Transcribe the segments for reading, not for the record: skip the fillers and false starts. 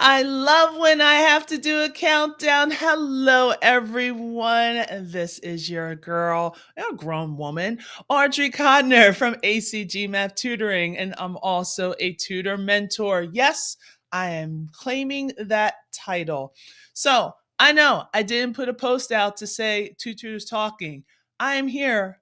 I love when I have to do a countdown. Hello, everyone. This is your girl, a grown woman, Audrey Codner from ACG Math Tutoring, and I'm also a tutor mentor. Yes, I am claiming that title. So I know I didn't put a post out to say two tutors talking. I am here,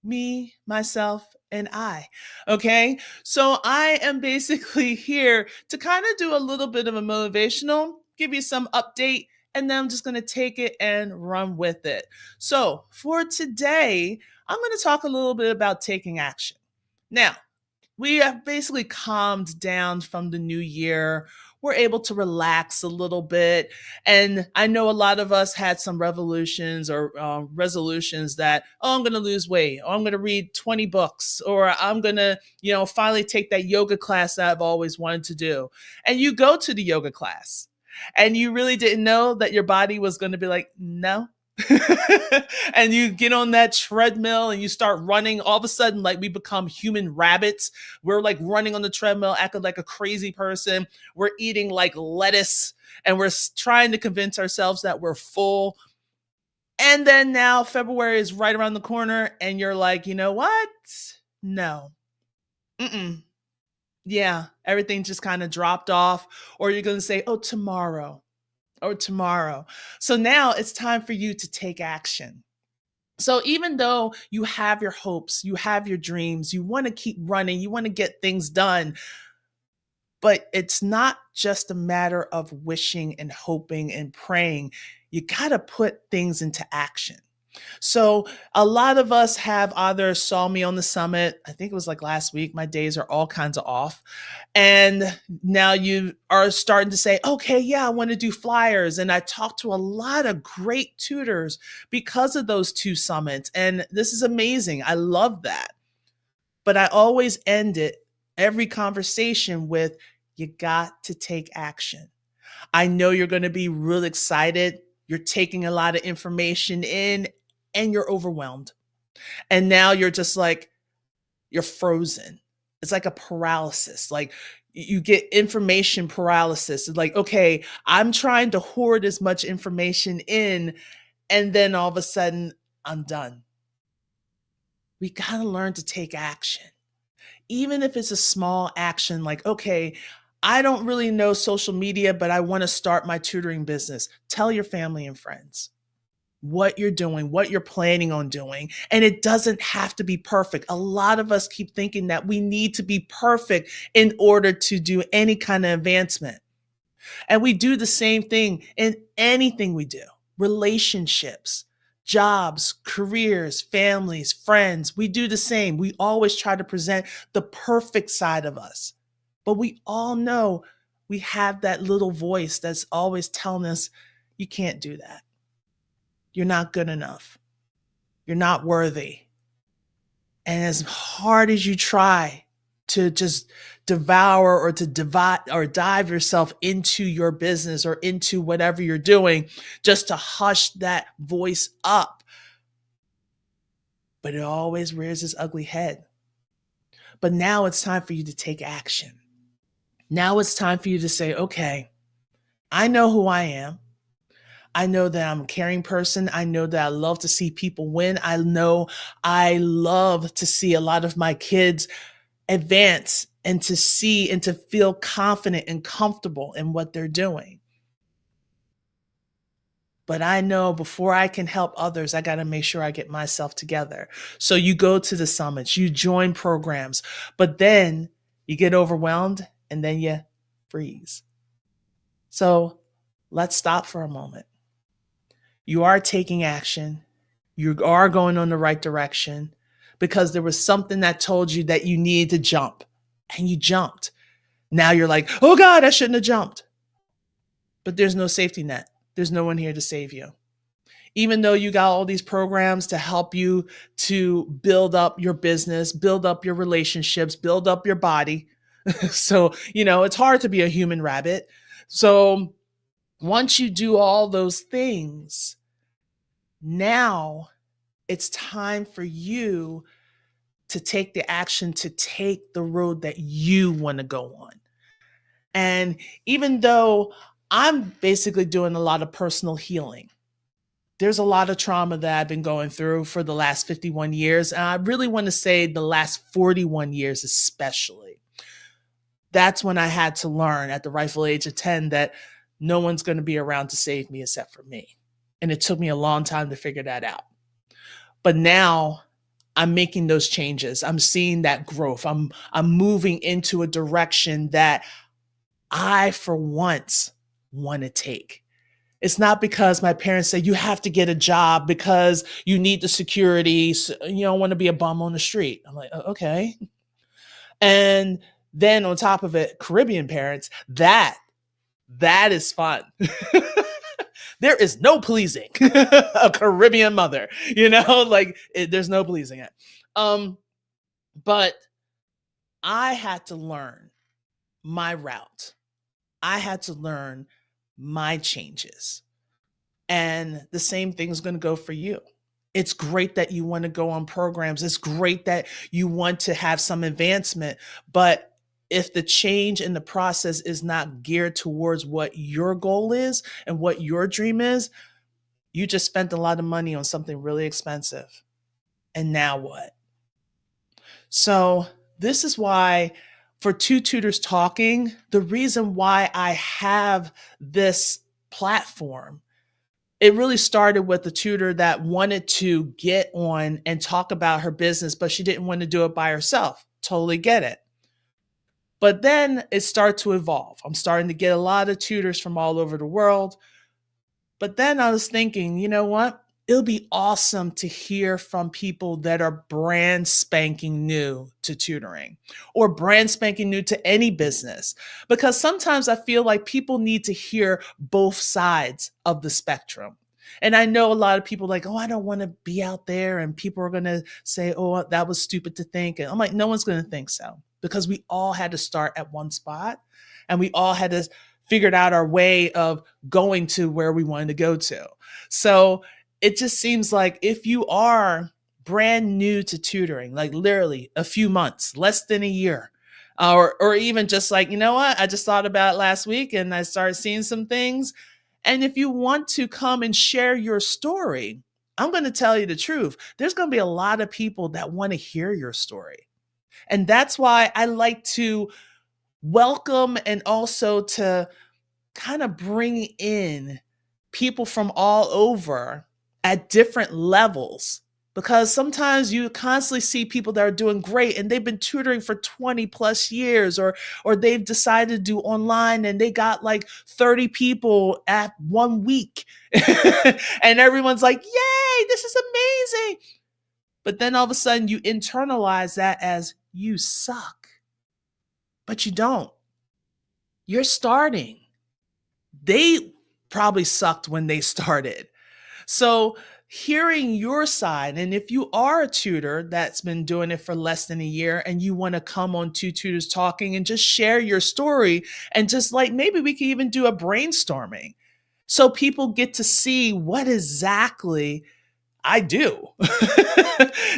me, myself, and I. Okay. So I am basically here to kind of do a little bit of a motivational, give you some update, and then I'm just going to take it and run with it. So for today, I'm going to talk a little bit about taking action. Now, we have basically calmed down from the new year. We're able to relax a little bit. And I know a lot of us had some revolutions or resolutions that, oh, I'm going to lose weight, or I'm going to read 20 books, or I'm going to, finally take that yoga class that I've always wanted to do. And you go to the yoga class and you really didn't know that your body was going to be like, no, and you get on that treadmill and you start running. All of a sudden, like we become human rabbits. We're like running on the treadmill, acting like a crazy person. We're eating like lettuce and we're trying to convince ourselves that we're full. And then now February is right around the corner and you're like, you know what? No. Mm-mm. Yeah, everything just kind of dropped off. Or you're going to say, oh, tomorrow or tomorrow. So now it's time for you to take action. So even though you have your hopes, you have your dreams, you want to keep running, you want to get things done, but it's not just a matter of wishing and hoping and praying. You got to put things into action. So a lot of us have either saw me on the summit. I think it was like last week. My days are all kinds of off. And now you are starting to say, okay, yeah, I want to do flyers. And I talked to a lot of great tutors because of those two summits. And this is amazing. I love that. But I always end it every conversation with, you got to take action. I know you're going to be real excited. You're taking a lot of information in and you're overwhelmed. And now you're just like, you're frozen. It's like a paralysis. Like you get information paralysis. It's like, okay, I'm trying to hoard as much information in, and then all of a sudden, I'm done. We got to learn to take action. Even if it's a small action, like, okay, I don't really know social media, but I want to start my tutoring business. Tell your family and friends what you're doing, what you're planning on doing. And it doesn't have to be perfect. A lot of us keep thinking that we need to be perfect in order to do any kind of advancement. And we do the same thing in anything we do, relationships, jobs, careers, families, friends. We do the same. We always try to present the perfect side of us. But we all know we have that little voice that's always telling us, you can't do that. You're not good enough. You're not worthy. And as hard as you try to just devour or to divide or dive yourself into your business or into whatever you're doing, just to hush that voice up, but it always rears its ugly head. But now it's time for you to take action. Now it's time for you to say, okay, I know who I am. I know that I'm a caring person. I know that I love to see people win. I know I love to see a lot of my kids advance and to see and to feel confident and comfortable in what they're doing. But I know before I can help others, I got to make sure I get myself together. So you go to the summits, you join programs, but then you get overwhelmed and then you freeze. So let's stop for a moment. You are taking action. You are going on the right direction because there was something that told you that you needed to jump and you jumped. Now you're like, oh God, I shouldn't have jumped. But there's no safety net. There's no one here to save you. Even though you got all these programs to help you to build up your business, build up your relationships, build up your body. So, it's hard to be a human rabbit. So once you do all those things, now it's time for you to take the action to take the road that you want to go on. And even though I'm basically doing a lot of personal healing, there's a lot of trauma that I've been going through for the last 51 years. And I really want to say the last 41 years, especially. That's when I had to learn at the rightful age of 10 that no one's going to be around to save me except for me. And it took me a long time to figure that out. But now I'm making those changes. I'm seeing that growth. I'm moving into a direction that I for once want to take. It's not because my parents say you have to get a job because you need the security. So you don't want to be a bum on the street. I'm like, okay. And then on top of it, Caribbean parents, that is fun. There is no pleasing a Caribbean mother, like there's no pleasing it. But I had to learn my route. I had to learn my changes. And the same thing's going to go for you. It's great that you want to go on programs. It's great that you want to have some advancement. But if the change in the process is not geared towards what your goal is and what your dream is, you just spent a lot of money on something really expensive. And now what? So, this is why for Two Tutors Talking, the reason why I have this platform, it really started with a tutor that wanted to get on and talk about her business, but she didn't want to do it by herself. Totally get it. But then it started to evolve. I'm starting to get a lot of tutors from all over the world. But then I was thinking, you know what? It'll be awesome to hear from people that are brand spanking new to tutoring or brand spanking new to any business. Because sometimes I feel like people need to hear both sides of the spectrum. And I know a lot of people like, oh, I don't want to be out there. And people are going to say, oh, that was stupid to think. And I'm like, no one's going to think so because we all had to start at one spot and we all had to figured out our way of going to where we wanted to go to. So it just seems like if you are brand new to tutoring, like literally a few months, less than a year, or even just like, you know what, I just thought about it last week and I started seeing some things. And if you want to come and share your story, I'm going to tell you the truth. There's going to be a lot of people that want to hear your story. And that's why I like to welcome and also to kind of bring in people from all over at different levels because sometimes you constantly see people that are doing great and they've been tutoring for 20 plus years or they've decided to do online and they got like 30 people at 1 week and everyone's like, yay, this is amazing. But then all of a sudden you internalize that as you suck. But you don't. You're starting. They probably sucked when they started. So, hearing your side, and if you are a tutor that's been doing it for less than a year and you want to come on Two Tutors Talking and just share your story, and just like maybe we can even do a brainstorming so people get to see what exactly I do.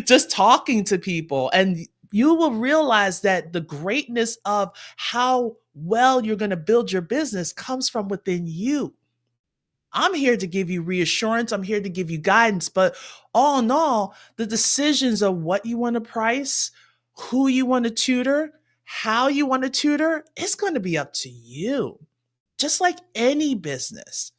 Just talking to people. And you will realize that the greatness of how well you're going to build your business comes from within you. I'm here to give you reassurance. I'm here to give you guidance. But all in all, the decisions of what you want to price, who you want to tutor, how you want to tutor, it's going to be up to you. Just like any business.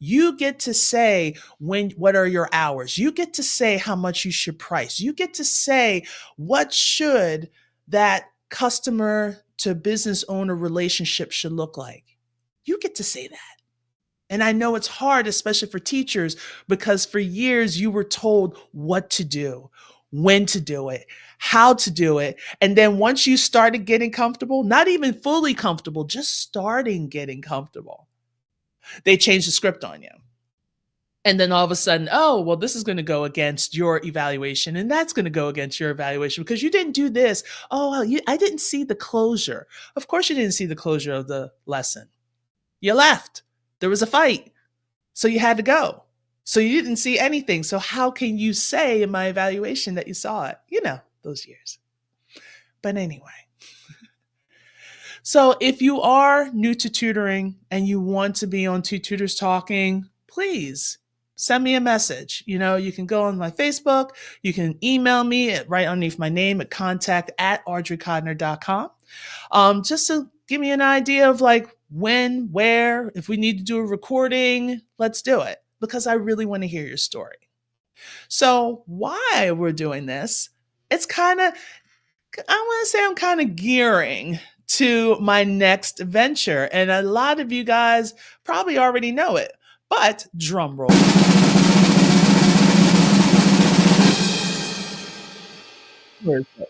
You get to say what are your hours. You get to say how much you should price. You get to say what should that customer to business owner relationship should look like. You get to say that. And I know it's hard, especially for teachers, because for years you were told what to do, when to do it, how to do it. And then once you started getting comfortable, not even fully comfortable, just starting getting comfortable, they changed the script on you. And then all of a sudden, oh, well, this is going to go against your evaluation and that's going to go against your evaluation because you didn't do this. Oh, well, I didn't see the closure. Of course, you didn't see the closure of the lesson. You left. There was a fight. So you had to go. So you didn't see anything. So how can you say in my evaluation that you saw it? You know, those years. But anyway. So if you are new to tutoring and you want to be on Two Tutors Talking, please send me a message. You can go on my Facebook, you can email me right underneath my name at contact@audreycodner.com. Just to give me an idea of like when, where, if we need to do a recording, let's do it because I really want to hear your story. So, why we're doing this, it's kind of, I want to say I'm kind of gearing to my next venture. And a lot of you guys probably already know it, but drum roll. Where's that?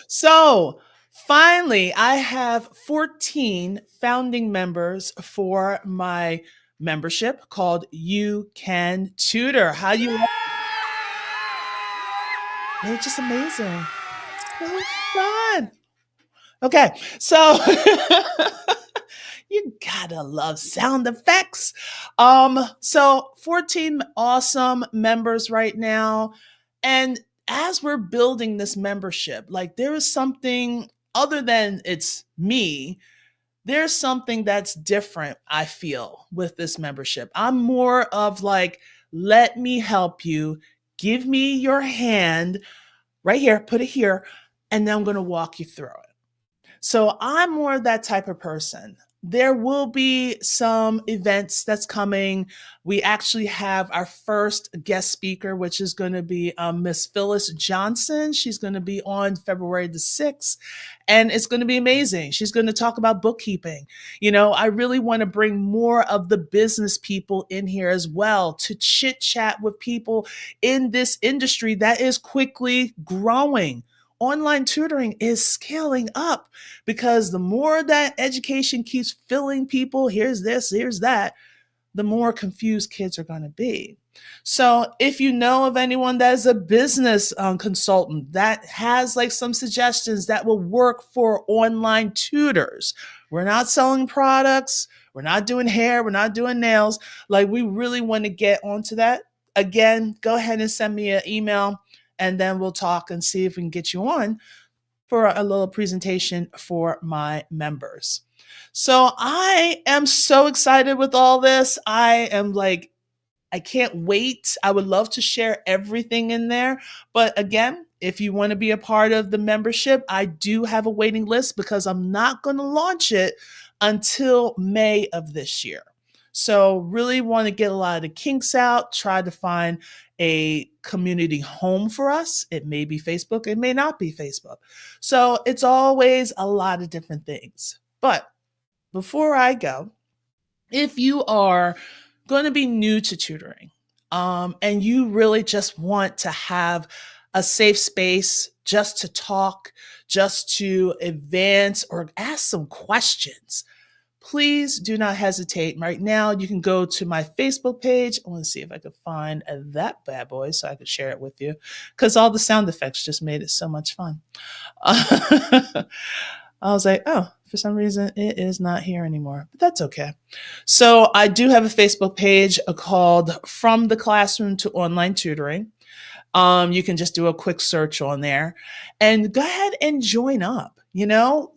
So, finally, I have 14 founding members for my membership called You Can Tutor. How you It's just amazing. So fun. Okay, so you gotta love sound effects. So 14 awesome members right now. And as we're building this membership, like there is something other than it's me, there's something that's different, I feel, with this membership. I'm more of like, let me help you, give me your hand right here, put it here, and then I'm gonna walk you through it. So I'm more of that type of person. There will be some events that's coming. We actually have our first guest speaker, which is going to be Miss Phyllis Johnson. She's going to be on February the 6th, and it's going to be amazing. She's going to talk about bookkeeping. I really want to bring more of the business people in here as well to chit chat with people in this industry that is quickly growing. Online tutoring is scaling up because the more that education keeps filling people, here's this, here's that, the more confused kids are going to be. So if you know of anyone that is a business consultant that has like some suggestions that will work for online tutors, we're not selling products, we're not doing hair, we're not doing nails. Like we really want to get onto that. Again, go ahead and send me an email and then we'll talk and see if we can get you on for a little presentation for my members. So I am so excited with all this. I am like, I can't wait. I would love to share everything in there. But again, if you want to be a part of the membership, I do have a waiting list because I'm not going to launch it until May of this year. So, really want to get a lot of the kinks out, try to find a community home for us. It may be Facebook, it may not be Facebook. So, it's always a lot of different things. But before I go, if you are going to be new to tutoring and you really just want to have a safe space just to talk, just to advance or ask some questions, please do not hesitate. Right now, you can go to my Facebook page. I want to see if I could find that bad boy so I could share it with you because all the sound effects just made it so much fun. I was like, oh, for some reason it is not here anymore, but that's okay. So I do have a Facebook page called From the Classroom to Online Tutoring. You can just do a quick search on there and go ahead and join up,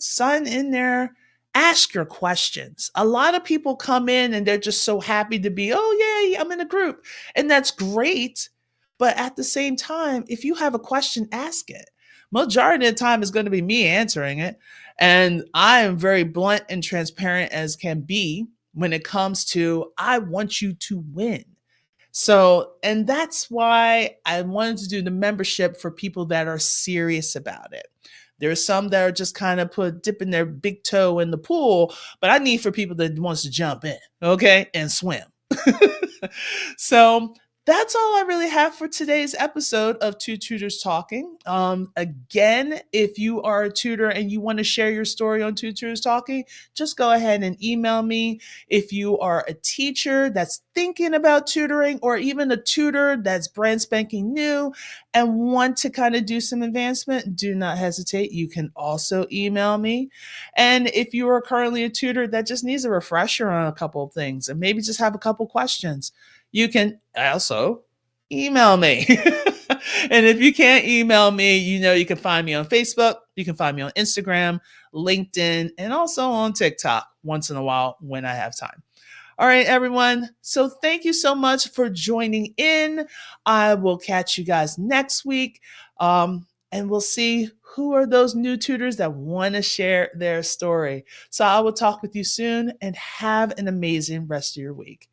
sign in there, ask your questions. A lot of people come in and they're just so happy to be, oh, yay, I'm in a group. And that's great. But at the same time, if you have a question, ask it. Majority of the time is going to be me answering it. And I am very blunt and transparent as can be when it comes to, I want you to win. So, and that's why I wanted to do the membership for people that are serious about it. There are some that are just kind of dipping their big toe in the pool, but I need for people that wants to jump in, okay, and swim. So that's all I really have for today's episode of Two Tutors Talking. Again, if you are a tutor and you want to share your story on Two Tutors Talking, just go ahead and email me. If you are a teacher that's thinking about tutoring, or even a tutor that's brand spanking new and want to kind of do some advancement, do not hesitate. You can also email me. And if you are currently a tutor that just needs a refresher on a couple of things and maybe just have a couple questions, you can also email me. And if you can't email me, you can find me on Facebook, you can find me on Instagram, LinkedIn, and also on TikTok once in a while when I have time. All right, everyone. So thank you so much for joining in. I will catch you guys next week. And we'll see who are those new tutors that want to share their story. So I will talk with you soon and have an amazing rest of your week.